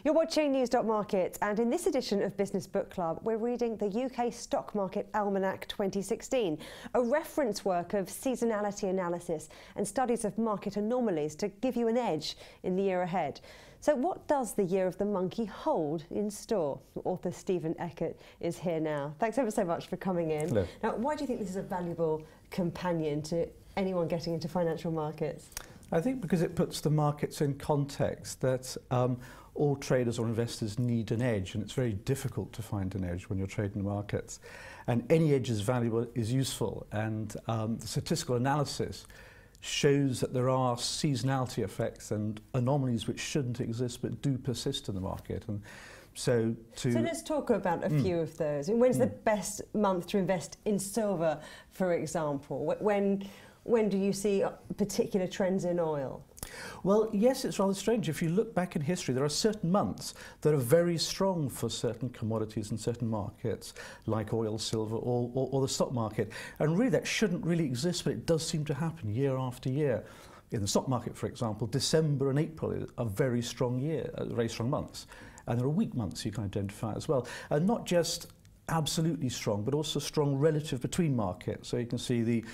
You're watching News.Markets, and in this edition of Business Book Club, we're reading the UK Stock Market Almanac 2016, a reference work of seasonality analysis and studies of market anomalies to give you an edge in the year ahead. So what does the Year of the Monkey hold in store? Author Stephen Eckert is here now. Thanks ever so much for coming in. Hello. Now, why do you think this is a valuable companion to anyone getting into financial markets? I think because it puts the markets in context that all traders or investors need an edge, and it's very difficult to find an edge when you're trading the markets. And any edge is valuable, is useful, and the statistical analysis shows that there are seasonality effects and anomalies which shouldn't exist but do persist in the market. And so let's talk about a few of those. And when's the best month to invest in silver, for example? When do you see particular trends in oil? Well, yes, it's rather strange. If you look back in history, there are certain months that are very strong for certain commodities and certain markets, like oil, silver, or the stock market. And really, that shouldn't really exist, but it does seem to happen year after year. In the stock market, for example, December and April are very strong months. And there are weak months you can identify as well. And not just absolutely strong, but also strong relative between markets. So you can see the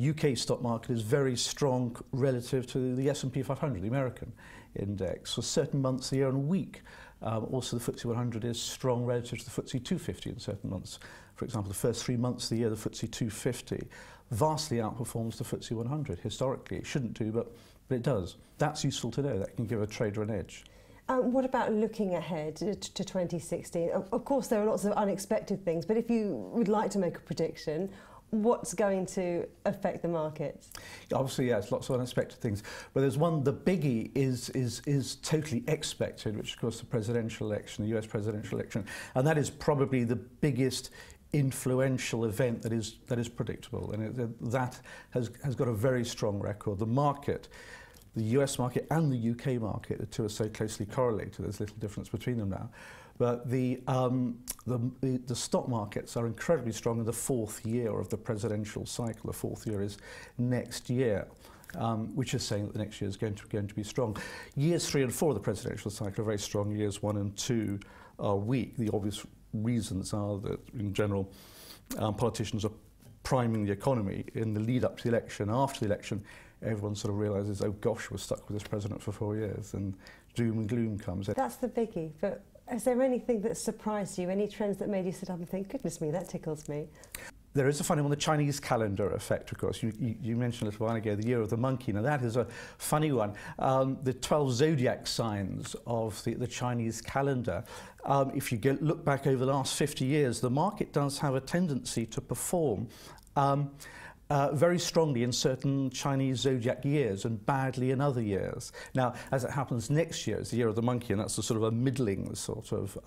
UK stock market is very strong relative to the S&P 500, the American index, for certain months of the year and weak. Also the FTSE 100 is strong relative to the FTSE 250 in certain months. For example, the first 3 months of the year, the FTSE 250 vastly outperforms the FTSE 100 historically. It shouldn't do, but it does. That's useful to know. That can give a trader an edge. What about looking ahead to 2016? Of course, there are lots of unexpected things, but if you would like to make a prediction, what's going to affect the markets? Obviously, yes, lots of unexpected things. But there's one, the biggie is totally expected, which of course the presidential election, the US presidential election, and that is probably the biggest influential event that is predictable, and that has got a very strong record. The market, the US market and the UK market, the two are so closely correlated, there's little difference between them now. But the stock markets are incredibly strong in the fourth year of the presidential cycle. The fourth year is next year, which is saying that the next year is going to be strong. Years 3 and 4 of the presidential cycle are very strong. Years 1 and 2 are weak. The obvious reasons are that, in general, politicians are priming the economy in the lead up to the election. After the election, everyone sort of realises, oh gosh, we're stuck with this president for 4 years, and doom and gloom comes in. That's the biggie. But is there anything that surprised you? Any trends that made you sit up and think, goodness me, that tickles me? There is a funny one, the Chinese calendar effect, of course. You mentioned a little while ago the Year of the Monkey. Now, that is a funny one. The 12 zodiac signs of the Chinese calendar, if you look back over the last 50 years, the market does have a tendency to perform very strongly in certain Chinese zodiac years and badly in other years. Now, as it happens, next year is the Year of the Monkey, and that's a sort of a middling sort of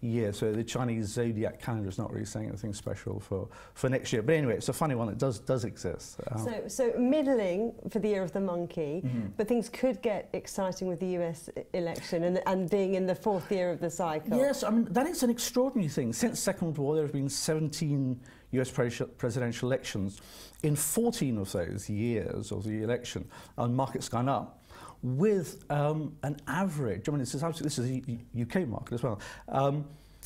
year. So the Chinese zodiac calendar is not really saying anything special for next year. But anyway, it's a funny one. It does exist. So middling for the Year of the Monkey, but things could get exciting with the US election and being in the fourth year of the cycle. Yes, I mean, that is an extraordinary thing. Since the Second World War, there have been 17 US presidential elections. In 14 of those years of the election, markets gone up with an average, I mean, this is a UK market as well,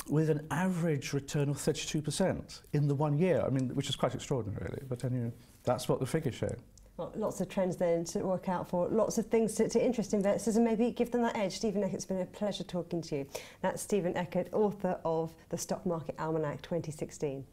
with an average return of 32% in the 1 year, I mean, which is quite extraordinary, really. But anyway, that's what the figures show. Well, lots of trends then to work out for, lots of things to interest investors and maybe give them that edge. Stephen Eckert, it's been a pleasure talking to you. That's Stephen Eckert, author of the Stock Market Almanac 2016.